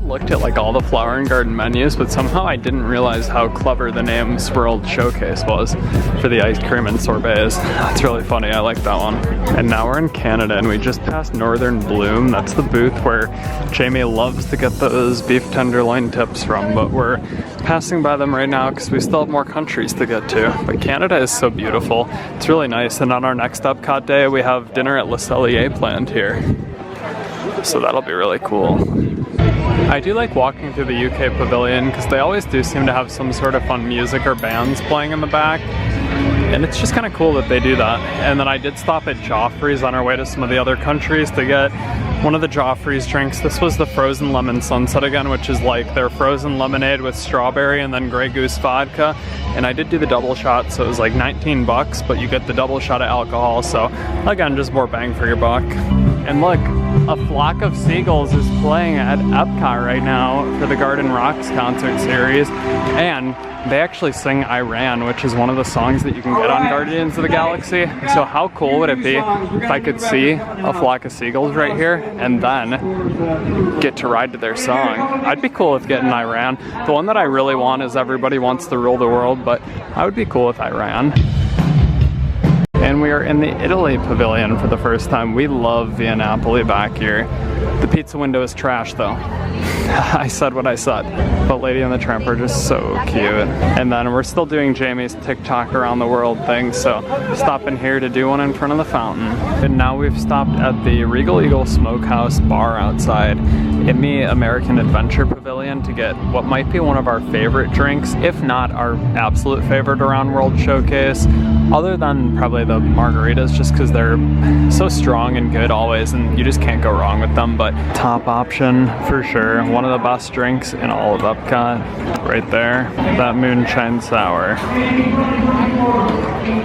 looked at like all the flower and garden menus, but somehow I didn't realize how clever the name Swirled Showcase was for the ice cream and sorbets. That's really funny, I like that one. And now we're in Canada and we just passed Northern Bloom. That's the booth where Jamie loves to get those beef tenderloin tips from, but we're passing by them right now because we still have more countries to get to. But Canada is so beautiful. It's really nice. And on our next EPCOT day, we have dinner at Le Cellier planned here. So that'll be really cool. I do like walking through the UK pavilion because they always do seem to have some sort of fun music or bands playing in the back. And it's just kind of cool that they do that. And then I did stop at Joffrey's on our way to some of the other countries to get one of the Joffrey's drinks. This was the frozen lemon sunset again, which is like their frozen lemonade with strawberry and then Grey Goose vodka. And I did do the double shot, so it was like 19 bucks, but you get the double shot of alcohol. So again, just more bang for your buck. And look, a flock of seagulls is playing at EPCOT right now for the Garden Rocks concert series. And they actually sing Iran, which is one of the songs that you can get on Guardians of the Galaxy. So how cool would it be if I could see a flock of seagulls right here and then get to ride to their song? I'd be cool with getting Iran. The one that I really want is Everybody Wants to Rule the World, but I would be cool with Iran. And we are in the Italy pavilion for the first time. We love Via Napoli back here. The pizza window is trash though. I said what I said. But Lady and the Tramp are just so cute. And then we're still doing Jamie's TikTok around the world thing, so stopping here to do one in front of the fountain. And now we've stopped at the Regal Eagle Smokehouse bar outside in the American Adventure Pavilion to get what might be one of our favorite drinks, if not our absolute favorite around World Showcase, other than probably the margaritas, just because they're so strong and good always and you just can't go wrong with them. But top option for sure, one of the best drinks in all of EPCOT right there, that moonshine sour.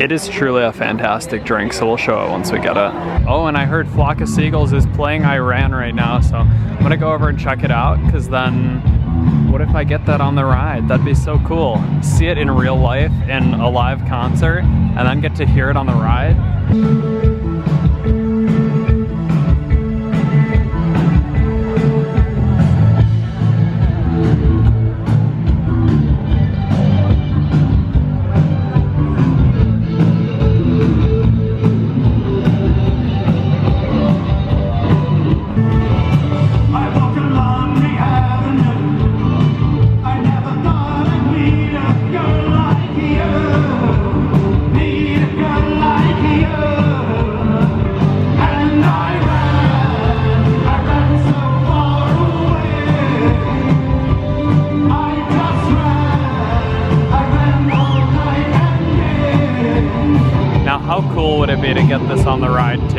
It is truly a fantastic drink, so we'll show it once we get it. Oh, and I heard Flock of Seagulls is playing Iran right now, so I'm gonna go over and check it out, because then what if I get that on the ride? That'd be so cool. See it in real life in a live concert and then get to hear it on the ride. How cool would it be to get this on the ride too?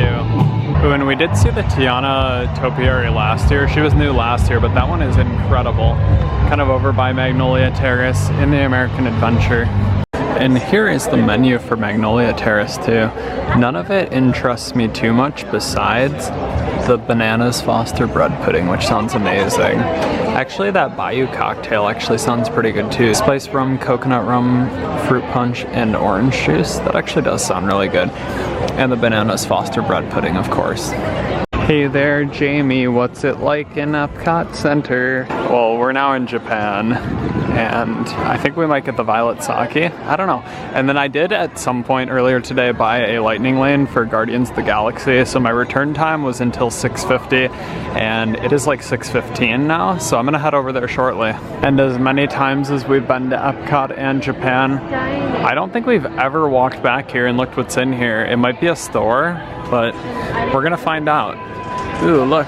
Ooh, and we did see the Tiana Topiary last year. She was new last year, but that one is incredible. Kind of over by Magnolia Terrace in the American Adventure. And here is the menu for Magnolia Terrace too. None of it interests me too much besides the bananas Foster bread pudding, which sounds amazing. Actually, that Bayou cocktail actually sounds pretty good too. Spiced rum, coconut rum, fruit punch, and orange juice. That actually does sound really good. And the bananas Foster bread pudding, of course. Hey there, Jamie, what's it like in EPCOT Center? Well, we're now in Japan, and I think we might get the violet sake. I don't know. And then I did at some point earlier today buy a lightning lane for Guardians of the Galaxy, so my return time was until 6:50, and it is like 6:15 now, so I'm gonna head over there shortly. And as many times as we've been to EPCOT and Japan, I don't think we've ever walked back here and looked what's in here. It might be a store, but we're gonna find out. Ooh, look.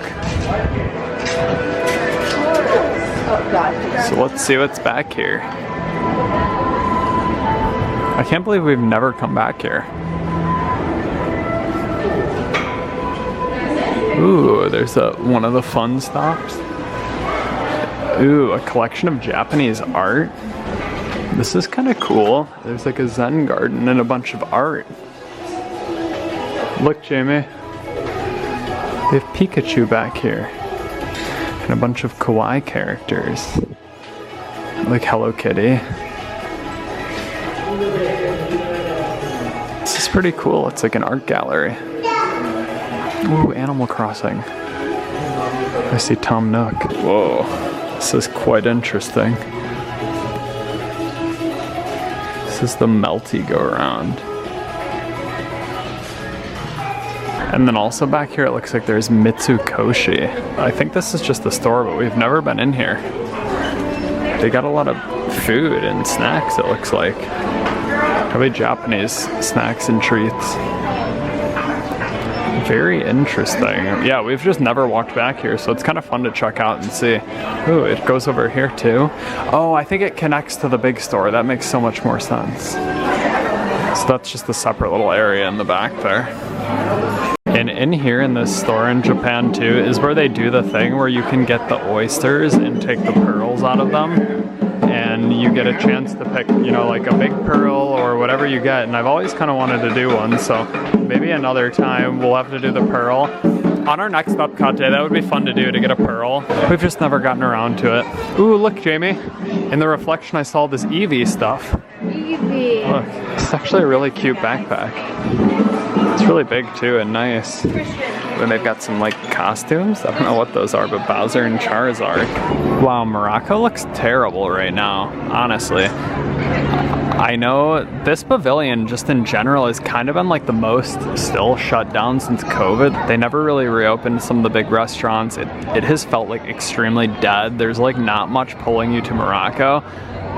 So let's see what's back here. I can't believe we've never come back here. Ooh, there's one of the fun stops. Ooh, a collection of Japanese art. This is kind of cool. There's like a Zen garden and a bunch of art. Look, Jamie. They have Pikachu back here. And a bunch of kawaii characters. Like Hello Kitty. This is pretty cool. It's like an art gallery. Ooh, Animal Crossing. I see Tom Nook. Whoa. This is quite interesting. This is the melty go around. And then also back here it looks like there's Mitsukoshi. I think this is just the store, but we've never been in here. They got a lot of food and snacks, it looks like. Probably Japanese snacks and treats. Very interesting. Yeah, we've just never walked back here, so it's kind of fun to check out and see. Ooh, it goes over here too. Oh, I think it connects to the big store. That makes so much more sense. So that's just a separate little area in the back there. And in here in this store in Japan too is where they do the thing where you can get the oysters and take the pearls out of them. And you get a chance to pick, you know, like a big pearl or whatever you get. And I've always kind of wanted to do one, so maybe another time we'll have to do the pearl. On our next EPCOT day, that would be fun to do, to get a pearl. We've just never gotten around to it. Ooh, look, Jamie. In the reflection, I saw this Eevee stuff. Eevee. Look, it's actually a really cute backpack. It's really big too and nice. And they've got some like costumes. I don't know what those are, but Bowser and Charizard. Wow, Morocco looks terrible right now, honestly. I know this pavilion just in general has kind of been like the most still shut down since COVID. They never really reopened some of the big restaurants. It has felt like extremely dead. There's like not much pulling you to Morocco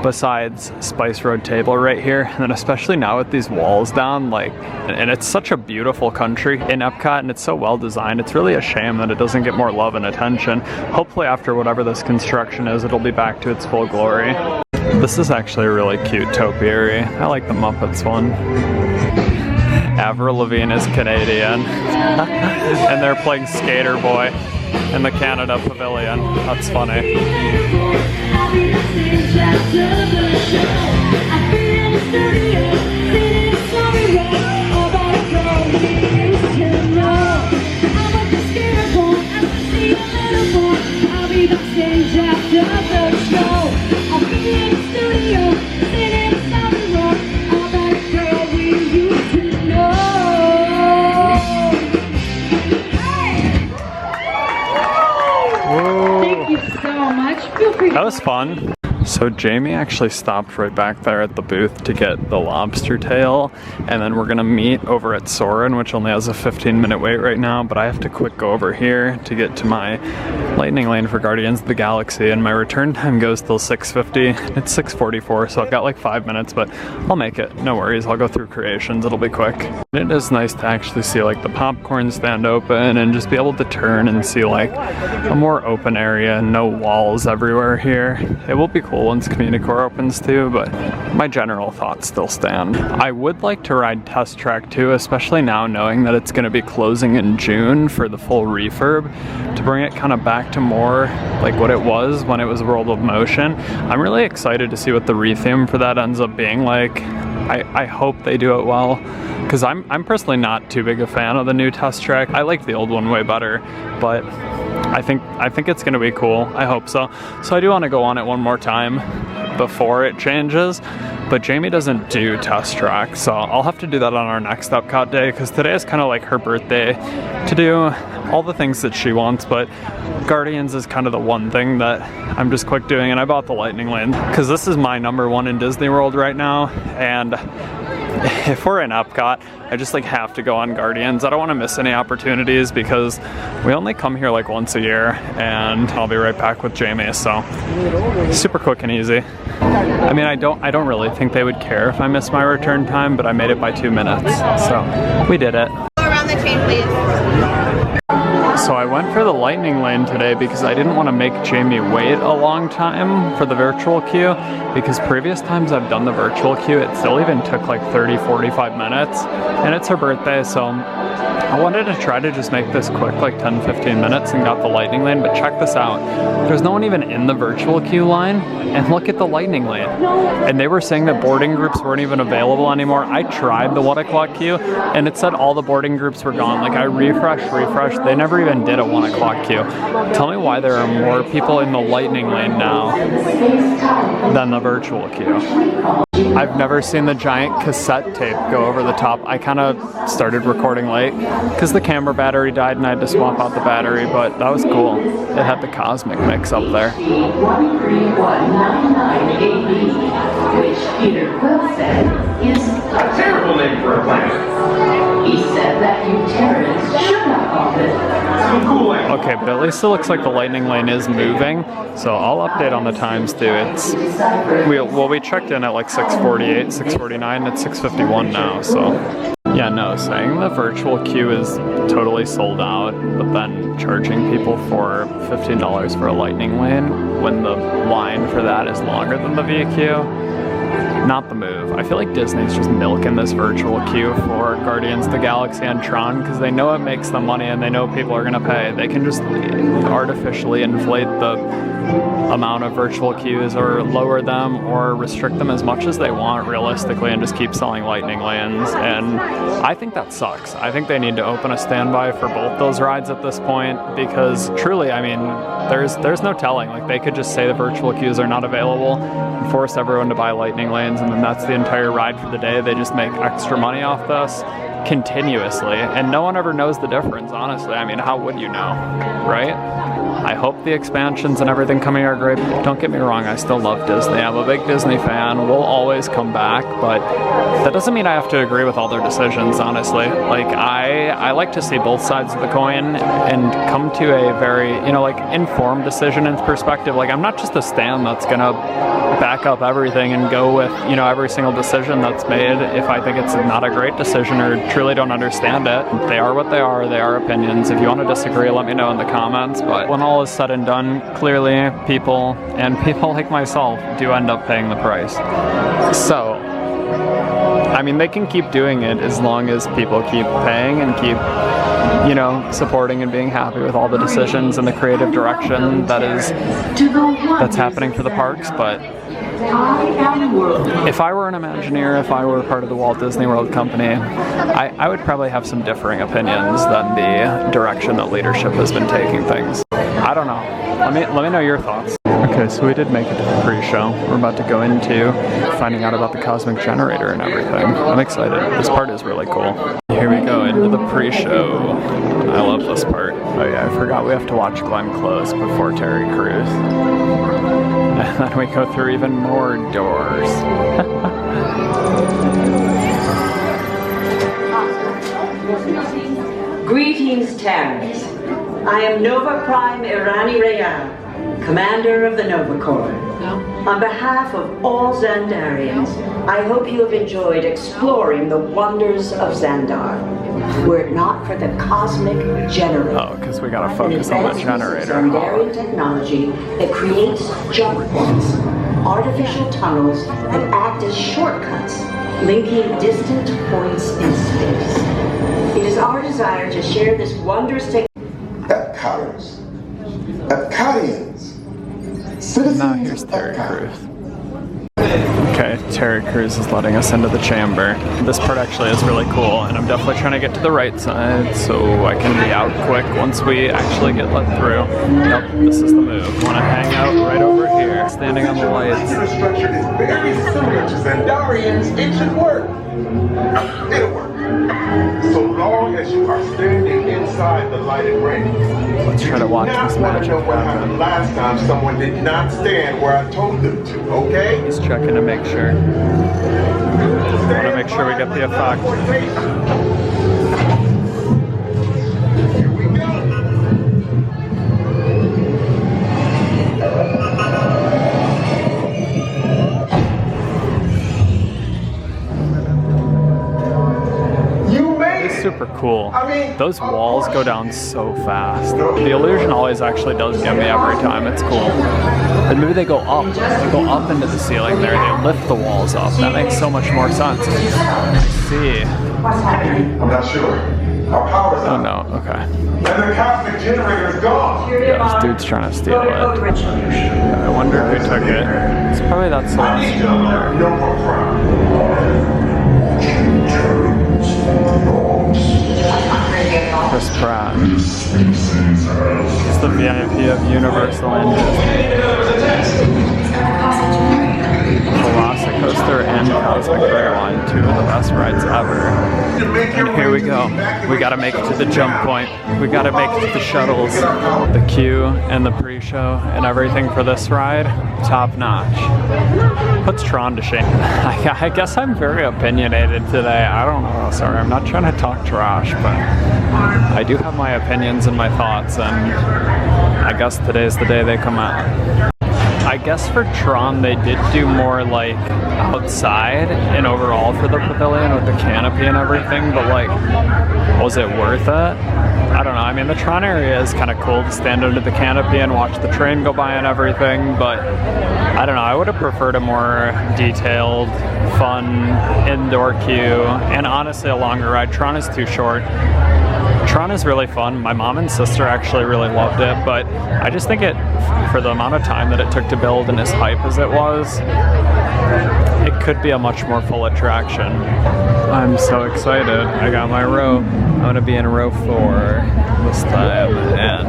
besides Spice Road Table right here, and then especially now with these walls down, like, and it's such a beautiful country in EPCOT and it's so well designed. It's really a shame that it doesn't get more love and attention. Hopefully after whatever this construction is, it'll be back to its full glory. This is actually a really cute topiary. I like the Muppets one. Avril Lavigne is Canadian and they're playing Skater Boy in the Canada Pavilion. That's funny. That was fun. So Jamie actually stopped right back there at the booth to get the lobster tail, and then we're gonna meet over at Soarin, which only has a 15-minute wait right now, but I have to quick go over here to get to my lightning lane for Guardians of the Galaxy, and my return time goes till 6:50. It's 6:44, so I've got like 5 minutes, but I'll make it. No worries, I'll go through creations, it'll be quick. It is nice to actually see like the popcorn stand open and just be able to turn and see like a more open area, no walls everywhere here. It will be cool once Communicore opens too, but my general thoughts still stand. I would like to ride Test Track too, especially now knowing that it's going to be closing in June for the full refurb, to bring it kind of back to more like what it was when it was World of Motion. I'm really excited to see what the retheme for that ends up being like. I hope they do it well, because I'm personally not too big a fan of the new Test Track. I like the old one way better, but I think it's gonna be cool. I hope so. So I do want to go on it one more time before it changes, but Jamie doesn't do Test Track, so I'll have to do that on our next EPCOT day, because today is kind of like her birthday to do all the things that she wants, but Guardians is kind of the one thing that I'm just quick doing, and I bought the Lightning Lane because this is my #1 in Disney World right now, and if we're in EPCOT, I just like have to go on Guardians. I don't want to miss any opportunities because we only come here like once a year, and I'll be right back with Jamie, so super quick and easy. I mean, I don't really think they would care if I missed my return time, but I made it by 2 minutes, so we did it. Go around the train, please. So I went for the Lightning Lane today because I didn't want to make Jamie wait a long time for the virtual queue, because previous times I've done the virtual queue, it still even took like 30-45 minutes, and it's her birthday, so I wanted to try to just make this quick, like 10-15 minutes, and got the Lightning Lane. But check this out, there's no one even in the virtual queue line, and look at the Lightning Lane. And they were saying that boarding groups weren't even available anymore. I tried the 1 o'clock queue, and it said all the boarding groups were gone. Like I refreshed, they never even did a 1 o'clock queue. Tell me why there are more people in the Lightning Lane now than the virtual queue. I've never seen the giant cassette tape go over the top. I kind of started recording late because the camera battery died and I had to swap out the battery, but that was cool. It had the cosmic mix up there. 13199AB, which Peter Quill said is a terrible name for a planet. He said that you terrorists should not call it. Okay, but at least it looks like the lightning lane is moving, so I'll update on the times too. We checked in at like 6:48, 6:49, it's 6:51 now, so. Yeah, no, saying the virtual queue is totally sold out, but then charging people for $15 for a lightning lane when the line for that is longer than the VQ, not the move. I feel like Disney's just milking this virtual queue for Guardians of the Galaxy and Tron because they know it makes them money and they know people are gonna pay. They can just artificially inflate the amount of virtual queues or lower them or restrict them as much as they want realistically and just keep selling lightning lanes, and I think that sucks. I think they need to open a standby for both those rides at this point because truly, I mean, there's no telling. Like they could just say the virtual queues are not available and force everyone to buy lightning lanes, and then that's the entire ride for the day. They just make extra money off this continuously and no one ever knows the difference, honestly. I mean, how would you know, right? I hope the expansions and everything coming are great. Don't get me wrong, I still love Disney. I'm a big Disney fan. We'll always come back, but that doesn't mean I have to agree with all their decisions, honestly. Like, I like to see both sides of the coin and come to a very, like, informed decision and perspective. Like, I'm not just a stan that's gonna back up everything and go with, every single decision that's made if I think it's not a great decision or truly don't understand it. They are what they are opinions. If you want to disagree, let me know in the comments, but when all is said and done, clearly people like myself do end up paying the price. So, I mean, they can keep doing it as long as people keep paying and keep, supporting and being happy with all the decisions and the creative direction that's happening for the parks, but if I were an Imagineer, if I were part of the Walt Disney World Company, I would probably have some differing opinions than the direction that leadership has been taking things. I don't know. Let me know your thoughts. Okay, so we did make it to the pre-show. We're about to go into finding out about the cosmic generator and everything. I'm excited. This part is really cool. Here we go into the pre-show. I love this part. Oh yeah, I forgot we have to watch Glenn Close before Terry Crews. And then we go through even more doors. Greetings, Terrans. I am Nova Prime Irani Rayal, Commander of the Nova Corps. On behalf of all Xandarians, I hope you have enjoyed exploring the wonders of Xandar. Were it not for the cosmic generator. Oh, because we gotta focus on the generator. Xandarian technology that creates jump points, artificial tunnels that act as shortcuts, linking distant points in space. It is our desire to share this wondrous technology. EPCOTers, EPCOTians, citizens now here's of Terry EPCOT. Crews. Okay, Terry Crews is letting us into the chamber. This part actually is really cool, and I'm definitely trying to get to the right side so I can be out quick once we actually get let through. Yep, this is the move. Want to hang out right over here, standing on the lights. The structure is very similar to Xandarians. It should work. It'll work. So long as you are standing inside the lighted ring. Let's try to watch this magic know what happen. happened last time someone did not stand where I told them to, okay? He's checking to make sure. Want to make sure we get the effect. Here we go. Super cool. I mean, those walls go down so fast. The illusion always actually does get me every time. It's cool. But maybe they go up. They go up into the ceiling there. They lift the walls up. That makes so much more sense. I see. I'm not sure. Our power's Oh out. no, okay. And the cosmic generator is gone. Yeah, this dude's trying to steal it. Yeah, I wonder who took it. It's probably that celestial there. No more problem. Chris Pratt. He's the VIP of Universal and Disney. Velocicoaster and We gotta make it to the jump point. We gotta make it to the shuttles. The queue and the pre-show and everything for this ride, top notch. Puts Tron to shame. I guess I'm very opinionated today. I don't know, sorry, I'm not trying to talk trash, but I do have my opinions and my thoughts, and I guess today's the day they come out. I guess for Tron they did do more like outside and overall for the pavilion with the canopy and everything, but like, was it worth it? I don't know. I mean, the Tron area is kind of cool to stand under the canopy and watch the train go by and everything, but I don't know. I would have preferred a more detailed, fun indoor queue, and honestly a longer ride. Tron is too short. Tron is really fun. My mom and sister actually really loved it, but I just think for the amount of time that it took to build and as hype as it was, it could be a much more full attraction. I'm so excited. I got my row. I'm gonna be in row 4 this time, and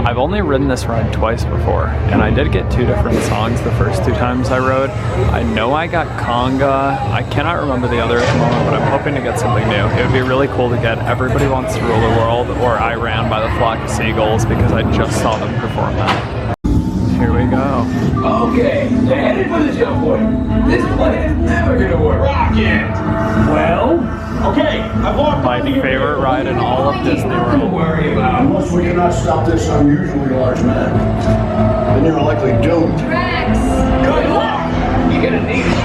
I've only ridden this ride twice before, and I did get 2 different songs the first 2 times I rode. I know I got Conga. I cannot remember the other at the moment, but I'm hoping to get something new. It would be really cool to get Everybody Wants to Rule the World or I Ran by the Flock of Seagulls, because I just saw them perform that. Here we go. Okay, they're headed for the jump point. This plan is never gonna work. Rocket! Well, okay, I've walked My favorite ride in all of Disney Don't World. worry about it. Unless we cannot stop this unusually large man, then you're likely doomed. Good luck! You're gonna need it.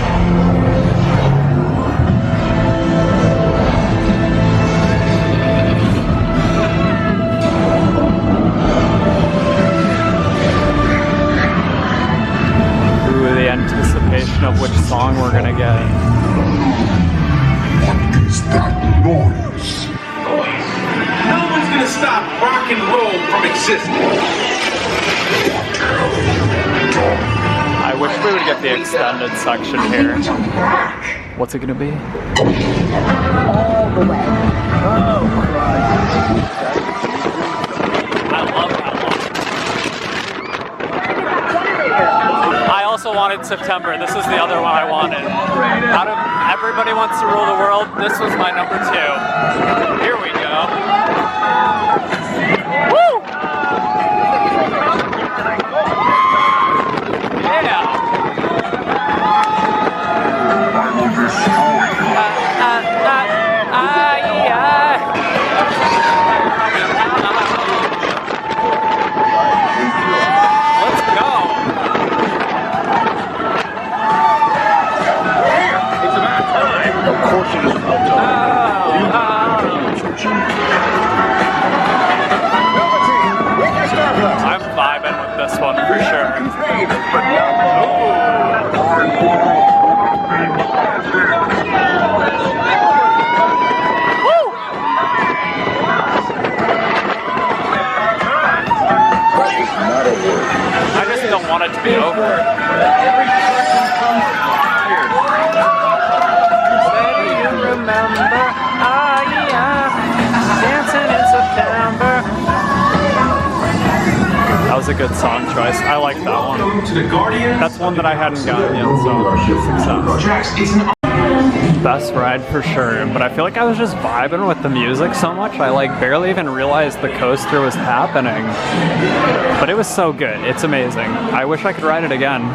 The anticipation of which song we're gonna get. What is that noise? No one's gonna stop rock and roll from existing. I wish we would get the extended section here. What's it gonna be? I love that one. I also wanted September. This is the other one I wanted. Out of Everybody Wants to Rule the World, this was my number 2. Here we go. Woo! Yeah! Let's go! Of course it is about I'm vibing with this one for sure. Woo! I just don't want it to be over. Remember, dancing in September. That was a good song choice. I like that one. To the Guardian. That's one that I hadn't gotten yet, so success. Jax, it's an Best ride for sure, but I feel like I was just vibing with the music so much, I like barely even realized the coaster was happening. But it was so good, it's amazing. I wish I could ride it again.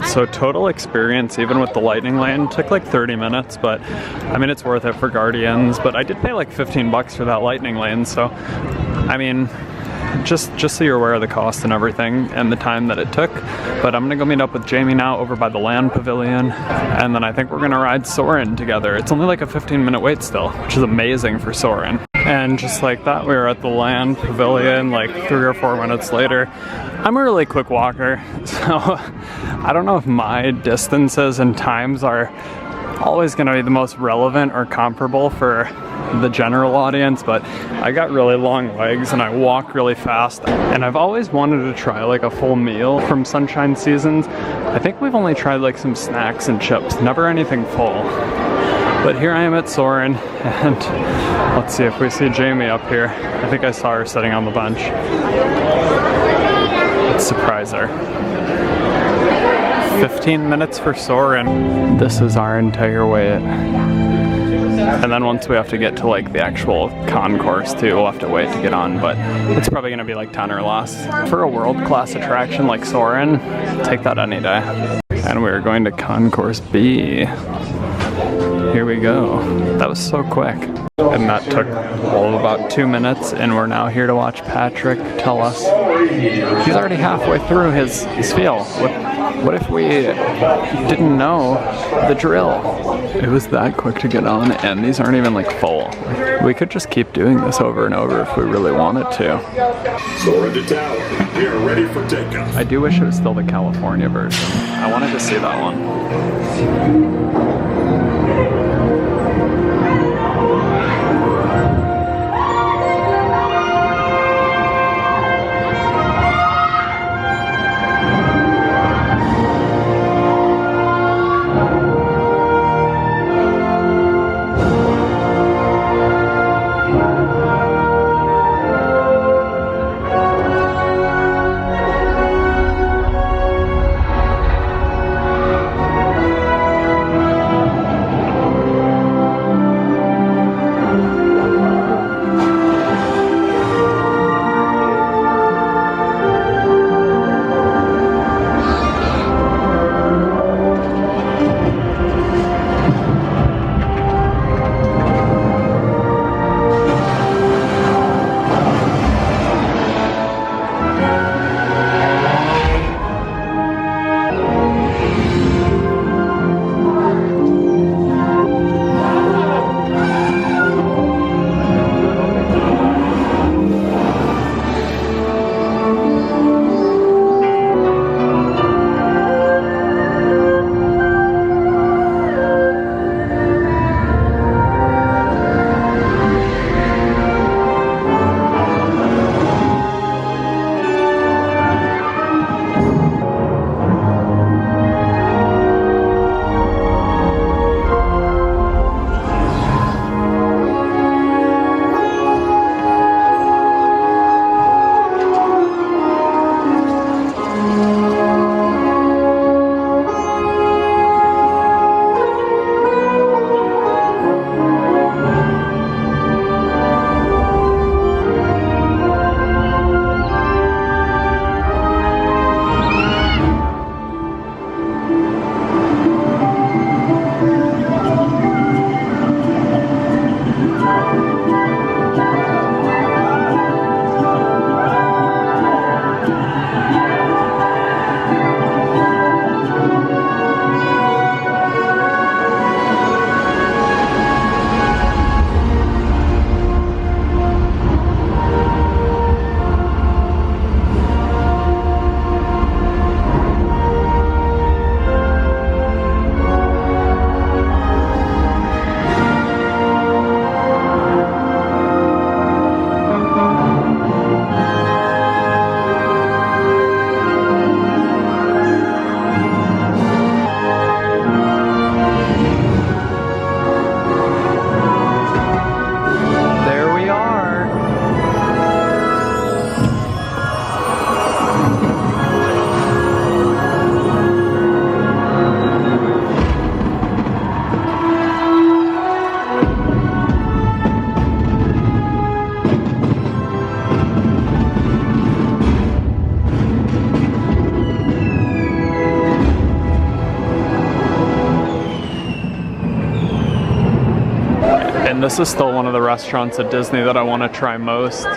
So total experience, even with the lightning lane, took like 30 minutes, but I mean, it's worth it for Guardians, but I did pay like 15 bucks for that lightning lane, so I mean, just so you're aware of the cost and everything and the time that it took. But I'm gonna go meet up with Jamie now over by the land pavilion, and then I think we're gonna ride Soarin together. It's only like a 15-minute wait still, which is amazing for Soarin. And just like that, we were at the land pavilion like 3 or 4 minutes later. I'm a really quick walker, so I don't know if my distances and times are always gonna be the most relevant or comparable for the general audience, but I got really long legs and I walk really fast, and I've always wanted to try like a full meal from Sunshine Seasons. I think we've only tried like some snacks and chips, never anything full. But here I am at Soarin, and let's see if we see Jamie up here. I think I saw her sitting on the bench. Let's surprise her. 15 minutes for Soarin. This is our entire wait. And then once we have to get to like the actual concourse too, we'll have to wait to get on, but it's probably gonna be like 10 or less. For a world-class attraction like Soarin, take that any day. And we're going to Concourse B. Here we go. That was so quick. And that took about 2 minutes, and we're now here to watch Patrick tell us he's already halfway through his spiel. What if we didn't know the drill? It was that quick to get on, and these aren't even like full. We could just keep doing this over and over if we really wanted to. Soarin to tower. We are ready for takeoff. I do wish it was still the California version. I wanted to see that one. And this is still one of the restaurants at Disney that I want to try most.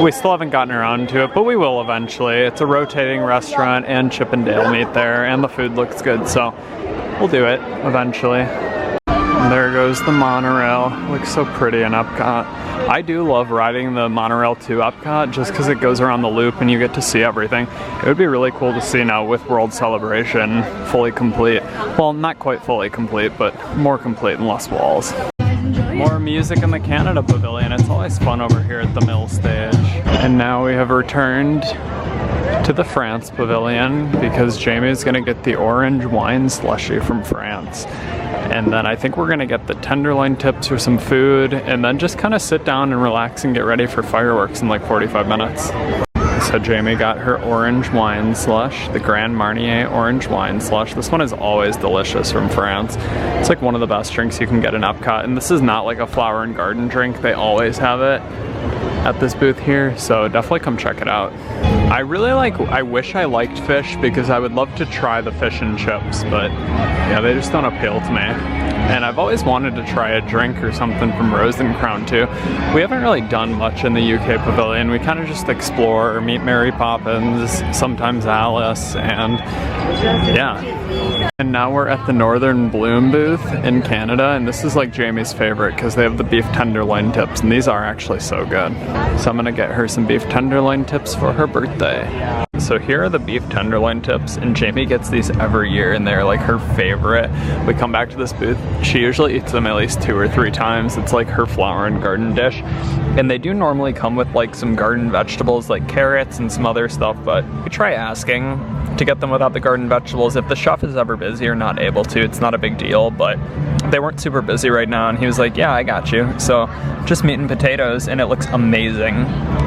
We still haven't gotten around to it, but we will eventually. It's a rotating restaurant and Chip and Dale meet there, and the food looks good, so we'll do it eventually. And there goes the monorail. Looks so pretty in Epcot. I do love riding the monorail to Epcot just because it goes around the loop and you get to see everything. It would be really cool to see now with World Celebration fully complete. Well, not quite fully complete, but more complete and less walls. More music in the Canada Pavilion. It's always fun over here at the Mill Stage. And now we have returned to the France Pavilion because Jamie is going to get the orange wine slushy from France. And then I think we're gonna get the tenderloin tips for some food and then just kind of sit down and relax and get ready for fireworks in like 45 minutes. So Jamie got her orange wine slush, the Grand Marnier orange wine slush. This one is always delicious from France. It's like one of the best drinks you can get in EPCOT, and this is not like a flower and garden drink. They always have it at this booth here, so definitely come check it out. I wish I liked fish because I would love to try the fish and chips, but yeah, they just don't appeal to me. And I've always wanted to try a drink or something from Rose and Crown too. We haven't really done much in the UK Pavilion. We kind of just explore, meet Mary Poppins, sometimes Alice, and yeah. And now we're at the Northern Bloom booth in Canada, and this is like Jamie's favorite because they have the beef tenderloin tips, and these are actually so good. So I'm gonna get her some beef tenderloin tips for her birthday. So here are the beef tenderloin tips, and Jamie gets these every year, and they're like her favorite. We come back to this booth, she usually eats them at least 2 or 3 times. It's like her flower and garden dish. And they do normally come with like some garden vegetables like carrots and some other stuff, but we try asking to get them without the garden vegetables. If the chef is ever busy or not able to, it's not a big deal, but they weren't super busy right now, and he was like, yeah, I got you. So just meat and potatoes, and it looks amazing.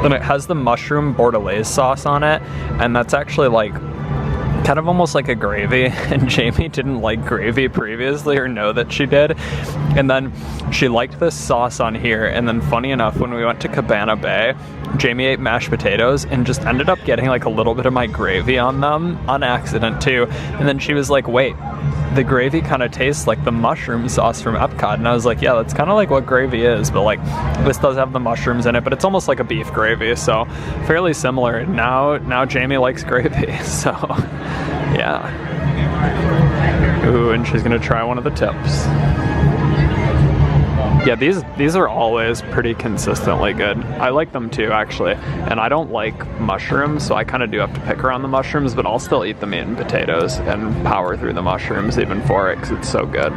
Then it has the mushroom bordelaise sauce on it, and that's actually like kind of almost like a gravy, and Jamie didn't like gravy previously or know that she did, and then she liked this sauce on here. And then funny enough, when we went to Cabana Bay, Jamie ate mashed potatoes and just ended up getting like a little bit of my gravy on them on accident too. And then she was like, wait, the gravy kind of tastes like the mushroom sauce from EPCOT. And I was like, yeah, that's kind of like what gravy is, but like this does have the mushrooms in it, but it's almost like a beef gravy, so fairly similar. Now Jamie likes gravy, so yeah. Ooh, and she's gonna try one of the tips. Yeah, these are always pretty consistently good. I like them too, actually. And I don't like mushrooms, so I kind of do have to pick around the mushrooms, but I'll still eat the meat and potatoes and power through the mushrooms even for it, because it's so good.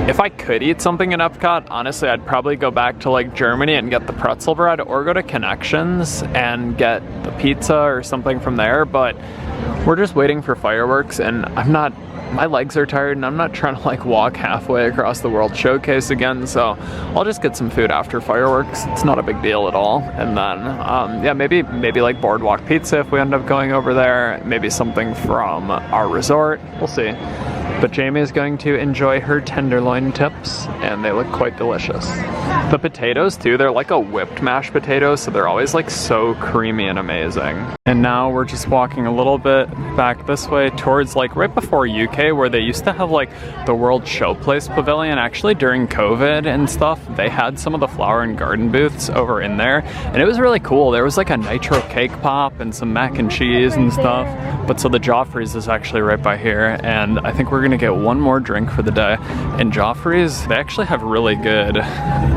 If I could eat something in EPCOT, honestly, I'd probably go back to like Germany and get the pretzel bread, or go to Connections and get the pizza or something from there, but we're just waiting for fireworks, and my legs are tired, and I'm not trying to like walk halfway across the World Showcase again, so I'll just get some food after fireworks. It's not a big deal at all. And then, yeah, maybe like Boardwalk pizza if we end up going over there, maybe something from our resort, we'll see. But Jamie is going to enjoy her tenderloin tips, and they look quite delicious. The potatoes too, they're like a whipped mashed potato, so they're always like so creamy and amazing. And now we're just walking a little bit back this way towards like right before UK, where they used to have like the World Showplace Pavilion. Actually during COVID and stuff, they had some of the flower and garden booths over in there, and it was really cool. There was like a nitro cake pop and some mac and cheese and stuff. But so the Joffrey's is actually right by here, and I think we're gonna get one more drink for the day. And Joffrey's, they actually have really good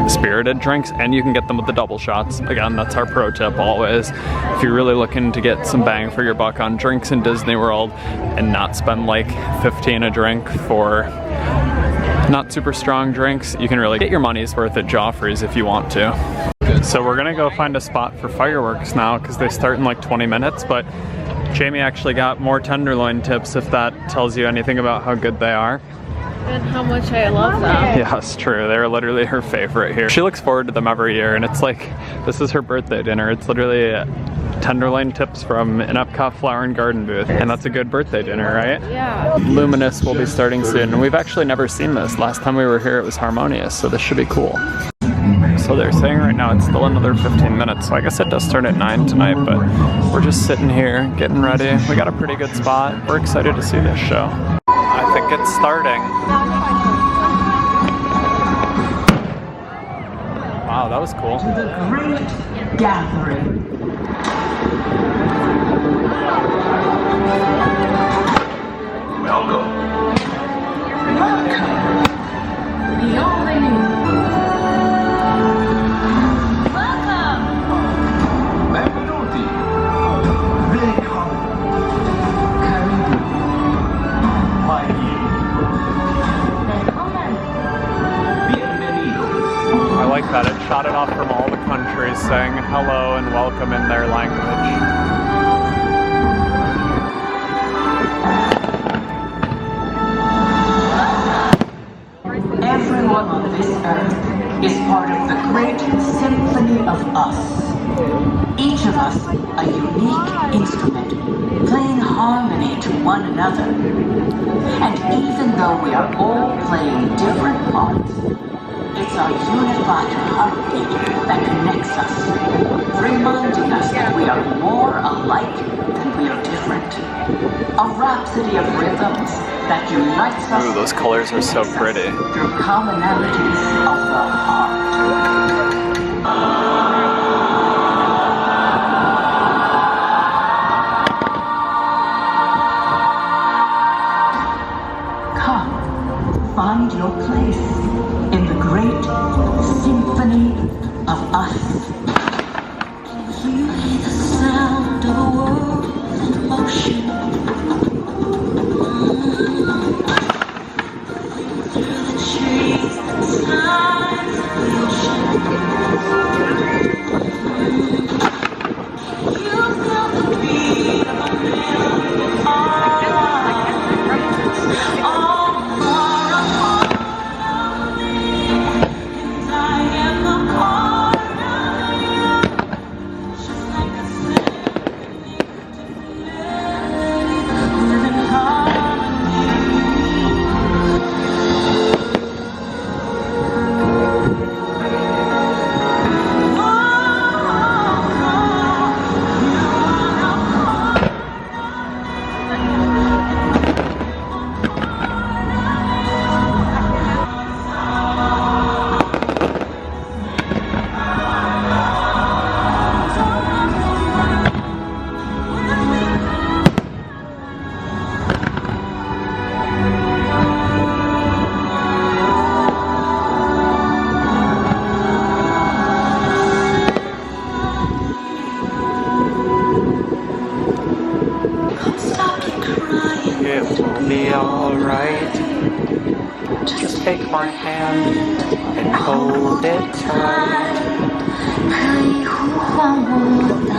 spirited drinks, and you can get them with the double shots. Again, that's our pro tip always. If you're really looking to get some bang for your buck on drinks in Disney World and not spend like $15 a drink for not super strong drinks, you can really get your money's worth at Joffrey's if you want to. So we're gonna go find a spot for fireworks now, because they start in like 20 minutes, but Jamie actually got more tenderloin tips, if that tells you anything about how good they are. And how much I love them. Yeah, it's true. They're literally her favorite here. She looks forward to them every year, and it's like, this is her birthday dinner. It's literally tenderloin tips from an EPCOT flower and garden booth, and that's a good birthday dinner, right? Yeah. Luminous will be starting soon, and we've actually never seen this. Last time we were here it was Harmonious, so this should be cool. So they're saying right now it's still another 15 minutes, so I guess it does start at 9 tonight, but we're just sitting here getting ready. We got a pretty good spot. We're excited to see this show. I think it's starting. Wow, that was cool. The great gathering. Welcome. The only Benvenuti. I like that. It shot it off from all the countries saying hello and welcome in their language. Everyone on this earth is part of the great symphony of us. Each of us a unique one another. And even though we are all playing different parts, it's our unified heartbeat that connects us, reminding us that we are more alike than we are different. A rhapsody of rhythms that unites us. Ooh, those colors are so pretty. Through commonalities of the heart. Come, find your place in the great symphony of us. You hear the sound of a world in motion. Through the trees and skies of the ocean. You feel the beat of a million hearts. All for a part of me, and I am a part of you. Just like a symphony live in harmony. It will be alright. Just take my hand and hold it tight. 可以呼唤我到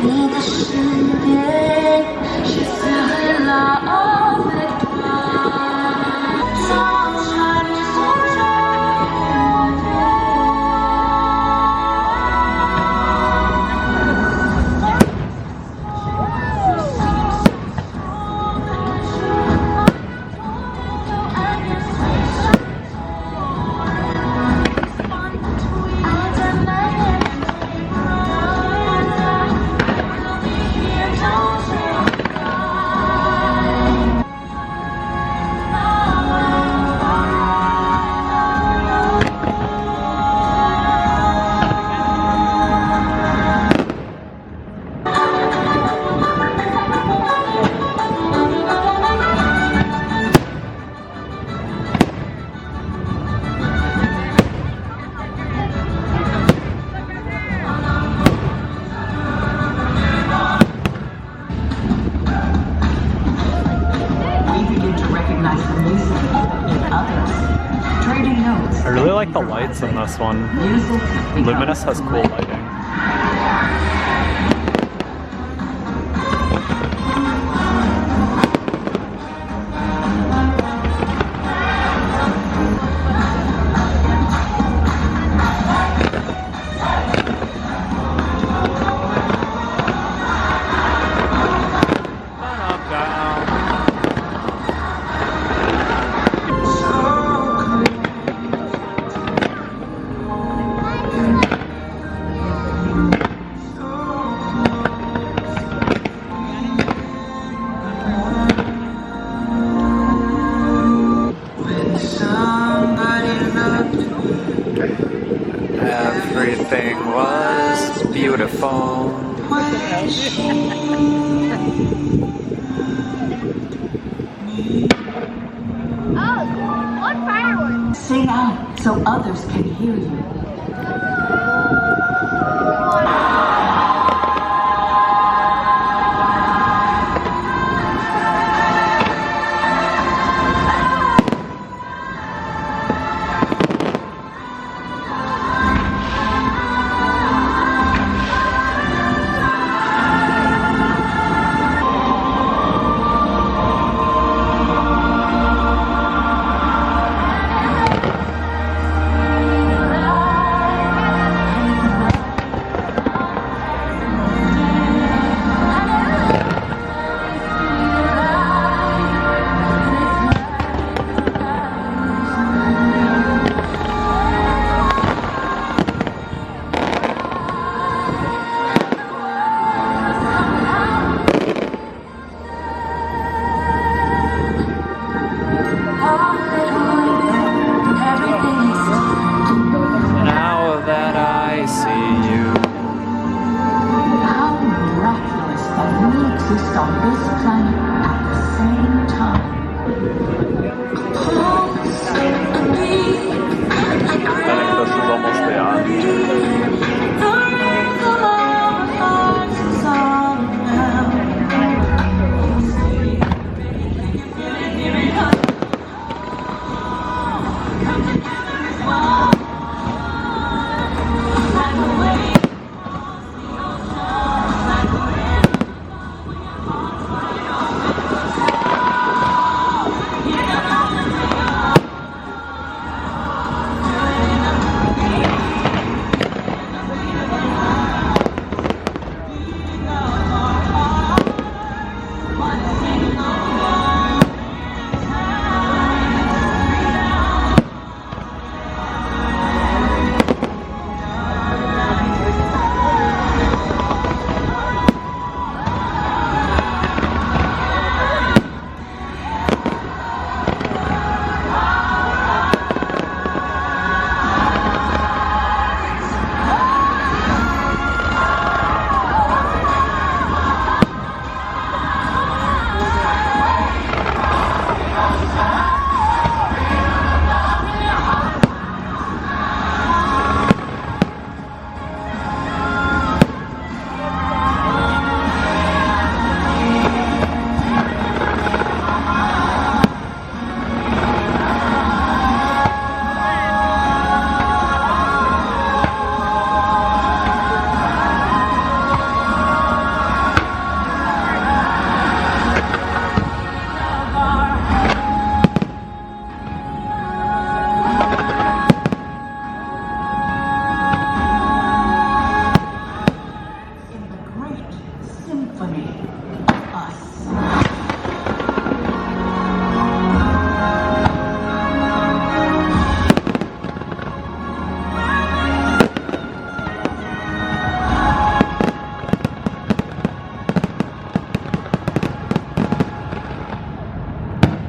你的身边，是最老的光。早晨送上I really like the lights in this one. Luminous has cool lighting. Everything was beautiful. Oh, what fireworks? Sing out so others can hear you. exist on this planet at the same time. I think this is almost beyond.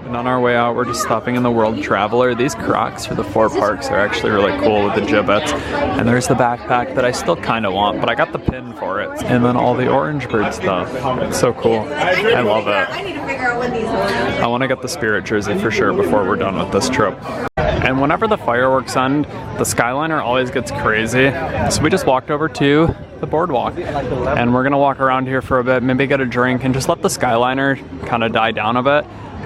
And on our way out, we're just stopping in the World Traveler. These Crocs for the 4 parks are actually really cool with the gibbets. And there's the backpack that I still kind of want, but I got the pin for it. And then all the Orange Bird stuff. It's so cool. I love it. I need to figure out what these are. I want to get the Spirit jersey for sure before we're done with this trip. And whenever the fireworks end, the Skyliner always gets crazy. So we just walked over to the Boardwalk. And we're going to walk around here for a bit, maybe get a drink, and just let the Skyliner kind of die down a bit.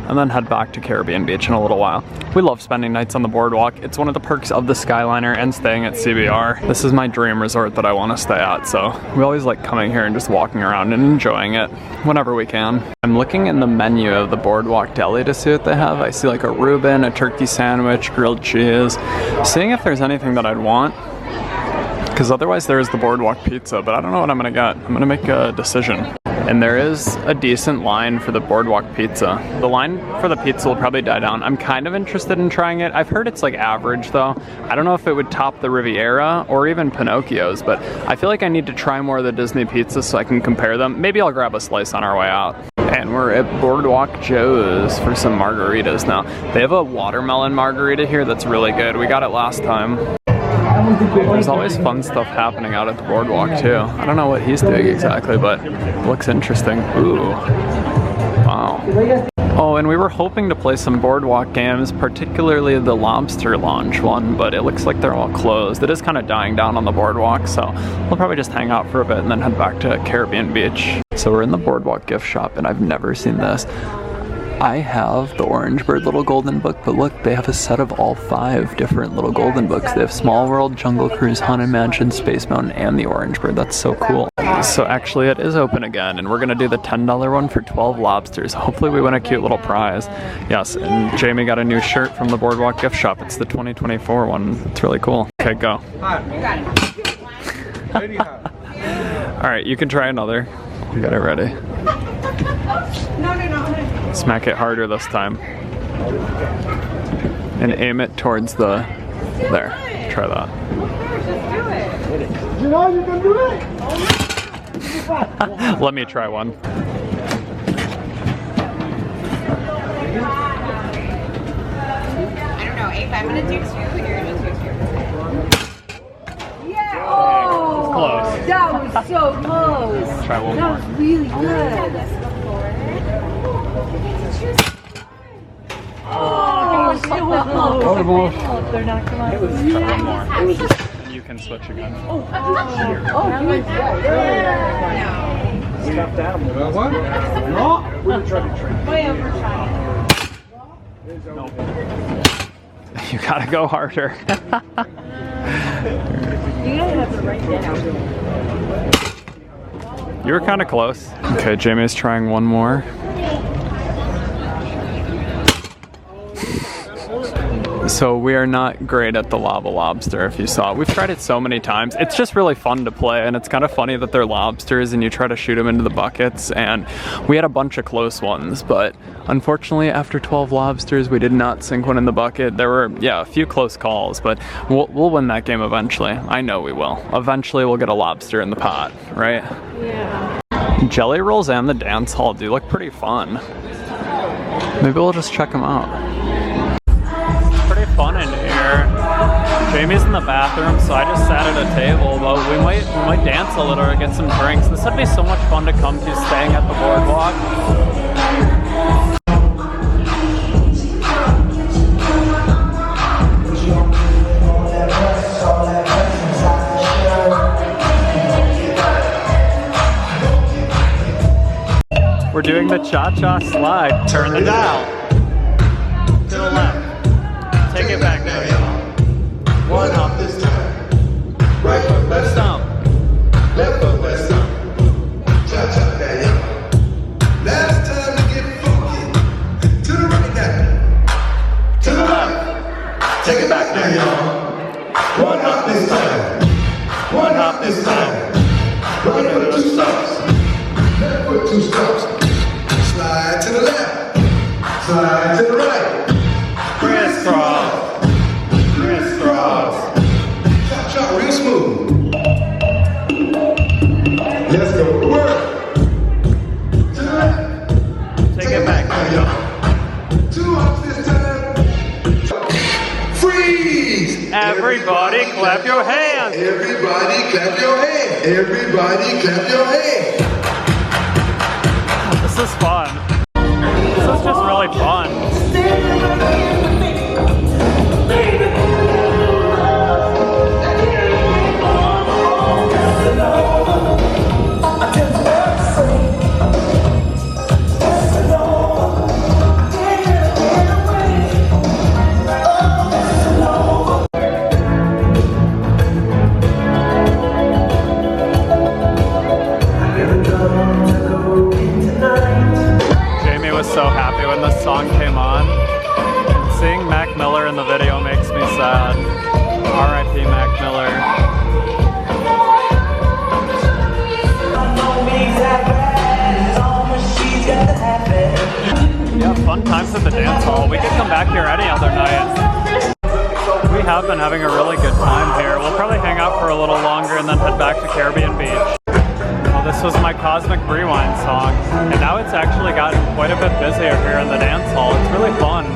And then head back to Caribbean Beach in a little while. We love spending nights on the Boardwalk. It's one of the perks of the Skyliner and staying at CBR. This is my dream resort that I want to stay at, so we always like coming here and just walking around and enjoying it whenever we can. I'm looking in the menu of the Boardwalk deli to see what they have. I see like a Reuben, a turkey sandwich, grilled cheese. Seeing if there's anything that I'd want. Because otherwise there is the Boardwalk pizza, but I don't know what I'm gonna get. I'm gonna make a decision. And there is a decent line for the Boardwalk pizza. The line for the pizza will probably die down. I'm kind of interested in trying it. I've heard it's like average though. I don't know if it would top the Riviera or even Pinocchio's, but I feel like I need to try more of the Disney pizzas so I can compare them. Maybe I'll grab a slice on our way out. And we're at Boardwalk Joe's for some margaritas now. They have a watermelon margarita here that's really good. We got it last time. There's always fun stuff happening out at the Boardwalk too. I don't know what he's doing exactly, but it looks interesting. Ooh. Wow. Oh, and we were hoping to play some Boardwalk games, particularly the Lobster Launch one, but it looks like they're all closed. It is kind of dying down on the Boardwalk, so we'll probably just hang out for a bit and then head back to Caribbean Beach. So we're in the Boardwalk gift shop, and I've never seen this. I have the Orange Bird Little Golden Book, but look, they have a set of all 5 different Little Golden Books. They have Small World, Jungle Cruise, Haunted Mansion, Space Mountain, and the Orange Bird. That's so cool. So actually it is open again, and we're gonna do the $10 one for 12 lobsters. Hopefully we win a cute little prize. Yes, and Jamie got a new shirt from the Boardwalk gift shop. It's the 2024 one. It's really cool. Okay, go. All right, you can try another. You got it ready. No. Smack it harder this time. And aim it towards the... There. Try that. You know you can do it! Let me try one. I don't know, Abe, I'm gonna do 2 and you're gonna do 2. Yeah! Oh! Close. That was so close! Try one That more. was really good. They're not coming. And you can switch again. Stuffed animal. What? No. We're trying to train. Way overshot. You gotta go harder. You gotta have the right down. You were kind of close. Okay, Jamie's trying one more. So we are not great at the lava lobster, if you saw. We've tried it so many times. It's just really fun to play, and it's kind of funny that they're lobsters and you try to shoot them into the buckets, and we had a bunch of close ones, but unfortunately after 12 lobsters we did not sink one in the bucket. There were, yeah, a few close calls, but we'll win that game eventually. I know we will. Eventually we'll get a lobster in the pot, right? Yeah. Jelly rolls and the dance hall do look pretty fun. Maybe we'll just check them out. Fun in here. Jamie's in the bathroom, so I just sat at a table, but we might dance a little or get some drinks. This would be so much fun to come to staying at the Boardwalk. We're doing the cha-cha slide. Turn the dial. To the left. Take it back now, y'all. One hop this time. Right foot, left stomp. Left foot, left stomp. Cha-cha now, y'all. Last time to get funky. To the right now. To the left. Take it back now, y'all. One hop this time. One hop this time. Right foot, two stomps. Left foot, two stomps. Slide to the left. Slide to the right. Crisscross, crisscross. Chop, chop, real smooth. Let's go to work. To the left. Take it back now, y'all. 2 hops this time. Freeze! Everybody clap your hands. Everybody clap your hands. Everybody clap your hands. This is fun. This is just really fun. Jamie was so happy when this song came on. Seeing Mac Miller in the video makes me sad. R.I.P. Mac Miller. Yeah, fun times at the dance hall. We could come back here any other night. We have been having a really good time here. We'll probably hang out for a little longer and then head back to Caribbean Beach. Well, this was my Cosmic Rewind song, and now it's actually gotten quite a bit busier here in the dance hall. It's really fun.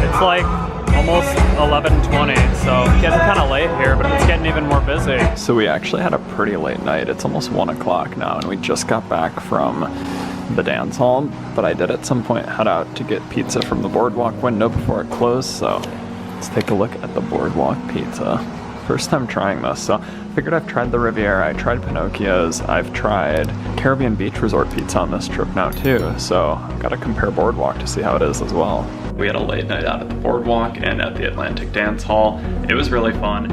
It's like almost 11:20, so it's getting kind of late here, but it's getting even more busy. So we actually had a pretty late night. It's almost 1 o'clock now, and we just got back from the dance hall, but I did at some point head out to get pizza from the Boardwalk window before it closed, so let's take a look at the Boardwalk pizza. First time trying this, so I figured I've tried the Riviera, I tried Pinocchio's, I've tried Caribbean Beach Resort pizza on this trip now too, so I've got to compare Boardwalk to see how it is as well. We had a late night out at the Boardwalk and at the Atlantic Dance Hall. It was really fun.